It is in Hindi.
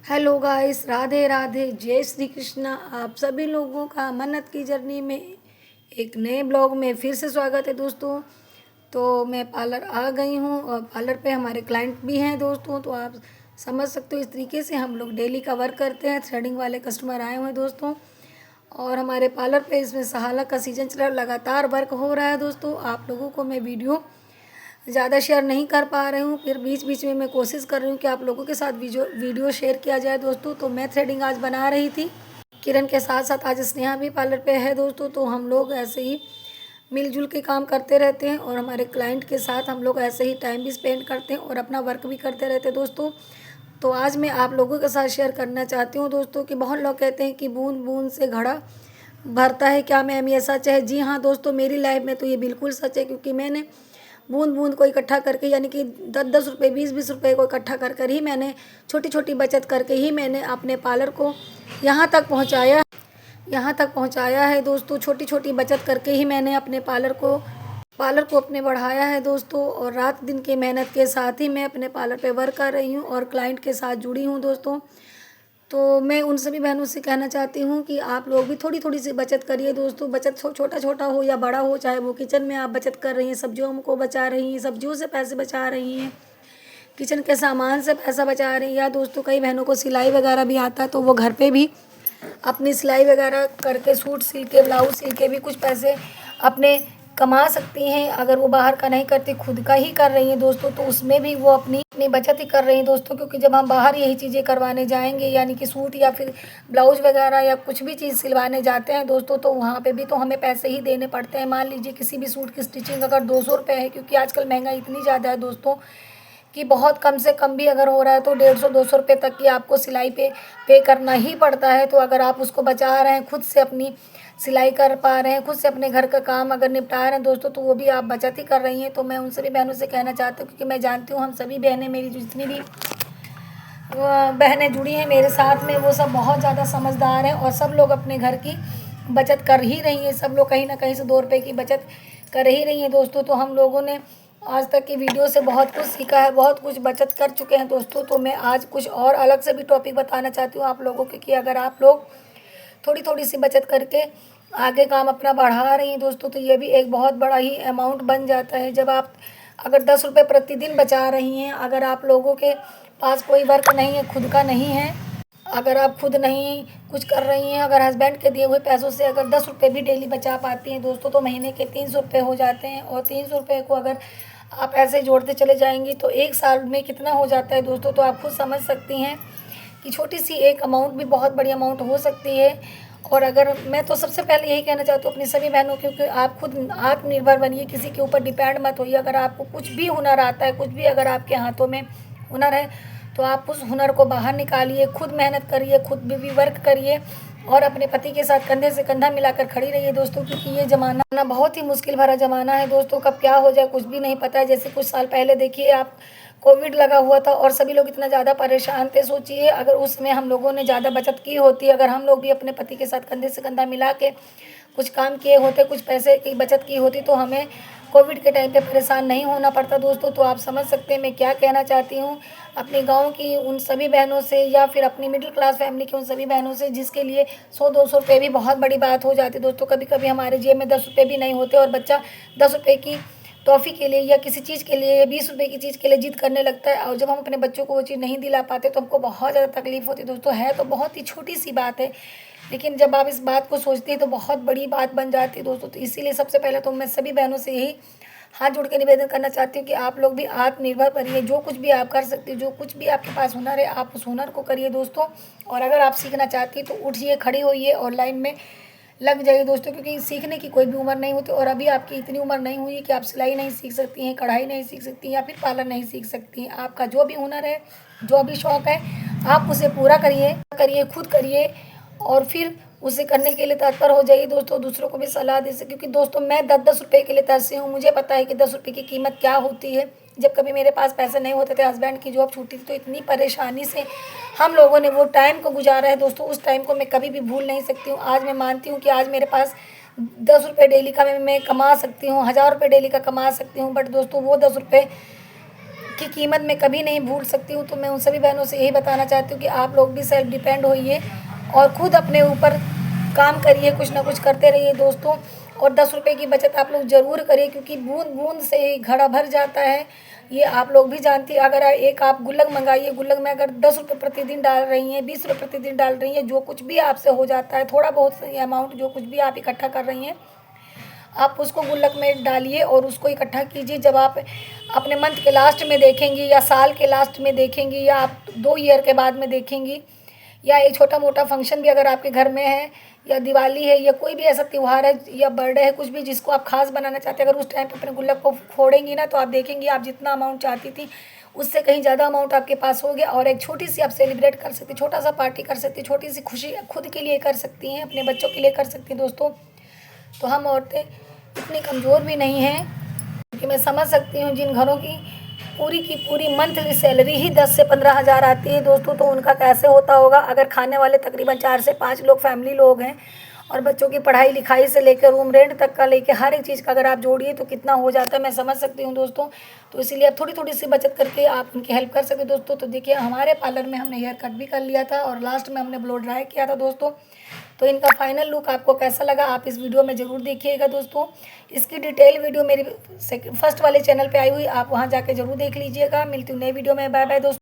हेलो गाइस, राधे राधे, जय श्री कृष्णा। आप सभी लोगों का मन्नत की जर्नी में एक नए ब्लॉग में फिर से स्वागत है दोस्तों। तो मैं पार्लर आ गई हूँ और पार्लर पे हमारे क्लाइंट भी हैं दोस्तों। तो आप समझ सकते हो इस तरीके से हम लोग डेली का वर्क करते हैं। थ्रेडिंग वाले कस्टमर आए हुए हैं दोस्तों और हमारे पार्लर पे इसमें सहाला का सीजन चल रहा है, लगातार वर्क हो रहा है दोस्तों। आप लोगों को मैं वीडियो ज़्यादा शेयर नहीं कर पा रही हूँ, फिर बीच बीच में मैं कोशिश कर रही हूँ कि आप लोगों के साथ वीडियो शेयर किया जाए दोस्तों। तो मैं थ्रेडिंग आज बना रही थी किरण के साथ साथ, आज स्नेहा भी पार्लर पे है दोस्तों। तो हम लोग ऐसे ही मिलजुल के काम करते रहते हैं और हमारे क्लाइंट के साथ हम लोग ऐसे ही टाइम भी स्पेंड करते हैं और अपना वर्क भी करते रहते हैं दोस्तों। तो आज मैं आप लोगों के साथ शेयर करना चाहती हूँ दोस्तों कि बहुत लोग कहते हैं कि बूंद बूंद से घड़ा भरता है, क्या मैम ये सच है? जी हाँ दोस्तों, मेरी लाइफ में तो ये बिल्कुल सच है, क्योंकि मैंने बूंद बूंद को इकट्ठा करके, यानी कि 10-10 रुपये 20-20 रुपये को इकट्ठा कर कर ही मैंने छोटी छोटी बचत करके ही मैंने अपने पार्लर को यहाँ तक पहुँचाया है दोस्तों। छोटी छोटी बचत करके ही मैंने अपने पार्लर को अपने बढ़ाया है दोस्तों। और रात दिन की मेहनत के साथ ही मैं अपने पार्लर पे वर्क कर रही हूँ और क्लाइंट के साथ जुड़ी हूँ दोस्तों। तो मैं उन सभी बहनों से कहना चाहती हूँ कि आप लोग भी थोड़ी थोड़ी सी बचत करिए दोस्तों। बचत छोटा छोटा हो या बड़ा हो, चाहे वो किचन में आप बचत कर रही हैं, सब्जियों को बचा रही हैं, सब्जियों से पैसे बचा रही हैं, किचन के सामान से पैसा बचा रही हैं, या दोस्तों कई बहनों को सिलाई वगैरह भी आता है तो वो घर पे भी अपनी सिलाई वगैरह करके, सूट सिल के, ब्लाउज सिल के भी कुछ पैसे अपने कमा सकती हैं। अगर वो बाहर का नहीं करती, खुद का ही कर रही हैं दोस्तों, तो उसमें भी वो अपनी अपनी बचत ही कर रही हैं दोस्तों। क्योंकि जब हम बाहर यही चीज़ें करवाने जाएंगे, यानी कि सूट या फिर ब्लाउज वगैरह या कुछ भी चीज़ सिलवाने जाते हैं दोस्तों, तो वहाँ पे भी तो हमें पैसे ही देने पड़ते हैं। मान लीजिए किसी भी सूट की स्टिचिंग अगर 200 रुपये है, क्योंकि आजकल महंगाई इतनी ज़्यादा है दोस्तों कि बहुत कम से कम भी अगर हो रहा है तो 150-200 रुपये तक की आपको सिलाई पे करना ही पड़ता है। तो अगर आप उसको बचा रहे हैं, खुद से अपनी सिलाई कर पा रहे हैं, खुद से अपने घर का काम अगर निपटा रहे हैं दोस्तों, तो वो भी आप बचत ही कर रही हैं। तो मैं उन सभी बहनों से कहना चाहती हूँ, क्योंकि मैं जानती हूँ हम सभी बहनें, मेरी जितनी भी बहनें जुड़ी हैं मेरे साथ में, वो सब बहुत ज़्यादा समझदार हैं और सब लोग अपने घर की बचत कर ही रही हैं। सब लोग कहीं ना कहीं से 2 रुपये की बचत कर ही रही हैं दोस्तों। तो हम लोगों ने आज तक की वीडियो से बहुत कुछ सीखा है, बहुत कुछ बचत कर चुके हैं दोस्तों। तो मैं आज कुछ और अलग से भी टॉपिक बताना चाहती हूँ आप लोगों के, कि अगर आप लोग थोड़ी थोड़ी सी बचत करके आगे काम अपना बढ़ा रही हैं दोस्तों, तो ये भी एक बहुत बड़ा ही अमाउंट बन जाता है। जब आप अगर 10 रुपये प्रतिदिन बचा रही हैं, अगर आप लोगों के पास कोई वर्क नहीं है, खुद का नहीं है, अगर आप खुद नहीं कुछ कर रही हैं, अगर हस्बैंड के दिए हुए पैसों से अगर 10 रुपये भी डेली बचा पाती हैं दोस्तों, तो महीने के 300 रुपये हो जाते हैं। और 300 रुपये को अगर आप ऐसे जोड़ते चले जाएंगी तो एक साल में कितना हो जाता है दोस्तों। तो आप खुद समझ सकती हैं कि छोटी सी एक अमाउंट भी बहुत बड़ी अमाउंट हो सकती है। और अगर मैं तो सबसे पहले यही कहना चाहती हूँ अपनी सभी बहनों को कि आप खुद आत्मनिर्भर बनिए, किसी के ऊपर डिपेंड मत होइए। अगर आपको कुछ भी हुनर आता है, कुछ भी अगर आपके हाथों में हुनर है, तो आप उस हुनर को बाहर निकालिए, खुद मेहनत करिए, खुद भी वर्क करिए और अपने पति के साथ कंधे से कंधा मिलाकर खड़ी रहिए दोस्तों। क्योंकि ये ज़माना बहुत ही मुश्किल भरा ज़माना है दोस्तों, कब क्या हो जाए कुछ भी नहीं पता है। जैसे कुछ साल पहले देखिए आप, कोविड लगा हुआ था और सभी लोग इतना ज़्यादा परेशान थे। सोचिए अगर उसमें हम लोगों ने ज़्यादा बचत की होती, अगर हम लोग भी अपने पति के साथ कंधे से कंधा मिला के कुछ काम किए होते, कुछ पैसे की बचत की होती, तो हमें कोविड के टाइम पे परेशान नहीं होना पड़ता दोस्तों। तो आप समझ सकते हैं मैं क्या कहना चाहती हूँ अपने गांव की उन सभी बहनों से, या फिर अपनी मिडिल क्लास फैमिली की उन सभी बहनों से जिसके लिए 100-200 रुपये भी बहुत बड़ी बात हो जाती दोस्तों। कभी कभी हमारे जेब में 10 रुपये भी नहीं होते और बच्चा 10 रुपये की टॉफ़ी के लिए या किसी चीज़ के लिए, 20 रुपये की चीज़ के लिए जिद करने लगता है। और जब हम अपने बच्चों को वो चीज़ नहीं दिला पाते तो हमको बहुत ज़्यादा तकलीफ़ होती है दोस्तों। है तो बहुत ही छोटी सी बात है, लेकिन जब आप इस बात को सोचते हैं तो बहुत बड़ी बात बन जाती है दोस्तों। तो इसीलिए सबसे पहले तो मैं सभी बहनों से यही हाथ जोड़ के निवेदन करना चाहती हूँ कि आप लोग भी आत्मनिर्भर बनिए। जो कुछ भी आप कर सकते हो, जो कुछ भी आपके पास हुनर है, आप उस हुनर को करिए दोस्तों। और अगर आप सीखना चाहती हैं तो उठिए, खड़ी होइए और लाइन में लग जाइए दोस्तों। क्योंकि सीखने की कोई भी उम्र नहीं होती और अभी आपकी इतनी उम्र नहीं हुई है कि आप सिलाई नहीं सीख सकती हैं, कढ़ाई नहीं सीख सकती हैं या फिर पार्लर नहीं सीख सकती हैं। आपका जो भी हुनर है, जो भी शौक़ है, आप उसे पूरा करिए, खुद करिए और फिर उसे करने के लिए तत्पर हो जाइए दोस्तों। दूसरों को भी सलाह दे सके, क्योंकि दोस्तों मैं 10-10 रुपये के लिए तरसी हूँ। मुझे पता है कि 10 रुपये की कीमत क्या होती है। जब कभी मेरे पास पैसे नहीं होते थे, हस्बैंड की जॉब छूटी थी, तो इतनी परेशानी से हम लोगों ने वो टाइम को गुजारा है दोस्तों। उस टाइम को मैं कभी भी भूल नहीं सकती हूँ। आज मैं मानती हूँ कि आज मेरे पास 10 रुपये डेली का मैं कमा सकती हूँ, 1000 रुपये डेली का कमा सकती हूँ, बट दोस्तों वो 10 रुपये की कीमत मैं कभी नहीं भूल सकती हूँ। तो मैं उन सभी बहनों से यही बताना चाहती हूँ कि आप लोग भी सेल्फ डिपेंड होइए और ख़ुद अपने ऊपर काम करिए, कुछ ना कुछ करते रहिए दोस्तों। और 10 रुपये की बचत आप लोग ज़रूर करिए, क्योंकि बूंद बूंद से ही घड़ा भर जाता है, ये आप लोग भी जानती हैं। अगर एक आप गुल्लक मंगाइए, गुल्लक में अगर 10 रुपये प्रतिदिन डाल रही हैं, 20 रुपये प्रतिदिन डाल रही हैं, जो कुछ भी आपसे हो जाता है, थोड़ा बहुत अमाउंट जो कुछ भी आप इकट्ठा कर रही हैं, आप उसको गुल्लक में डालिए और उसको इकट्ठा कीजिए। जब आप अपने मंथ के लास्ट में देखेंगी या साल के लास्ट में देखेंगी या आप 2 ईयर के बाद में देखेंगी, या एक छोटा मोटा फंक्शन भी अगर आपके घर में है, या दिवाली है, या कोई भी ऐसा त्यौहार है, या बर्थडे है, कुछ भी जिसको आप खास बनाना चाहते हैं, अगर उस टाइम पे अपने गुल्लक को फोड़ेंगी ना, तो आप देखेंगी आप जितना अमाउंट चाहती थी उससे कहीं ज़्यादा अमाउंट आपके पास हो गया। और एक छोटी सी आप सेलिब्रेट कर सकती, छोटा सा पार्टी कर सकती, छोटी सी खुशी खुद के लिए कर सकती हैं, अपने बच्चों के लिए कर सकती हैं दोस्तों। तो हम औरतें इतनी कमज़ोर भी नहीं हैं, क्योंकि मैं समझ सकती हूँ जिन घरों की पूरी मंथली सैलरी ही 10 से 15 हज़ार आती है दोस्तों, तो उनका कैसे होता होगा। अगर खाने वाले तकरीबन 4 से 5 लोग फैमिली लोग हैं, और बच्चों की पढ़ाई लिखाई से लेकर रूम रेंट तक का लेकर हर एक चीज़ का अगर आप जोड़िए तो कितना हो जाता है, मैं समझ सकती हूँ दोस्तों। तो इसीलिए आप थोड़ी थोड़ी सी बचत करके आप उनकी हेल्प कर सकते दोस्तों। तो देखिए हमारे पार्लर में हमने हेयर कट भी कर लिया था और लास्ट में हमने ब्लो ड्राई किया था दोस्तों। तो इनका फाइनल लुक आपको कैसा लगा आप इस वीडियो में ज़रूर देखिएगा दोस्तों। इसकी डिटेल वीडियो मेरी फर्स्ट वाले चैनल पे आई हुई, आप वहाँ जाके ज़रूर देख लीजिएगा। मिलती हूँ नई वीडियो में, बाय बाय दोस्तों।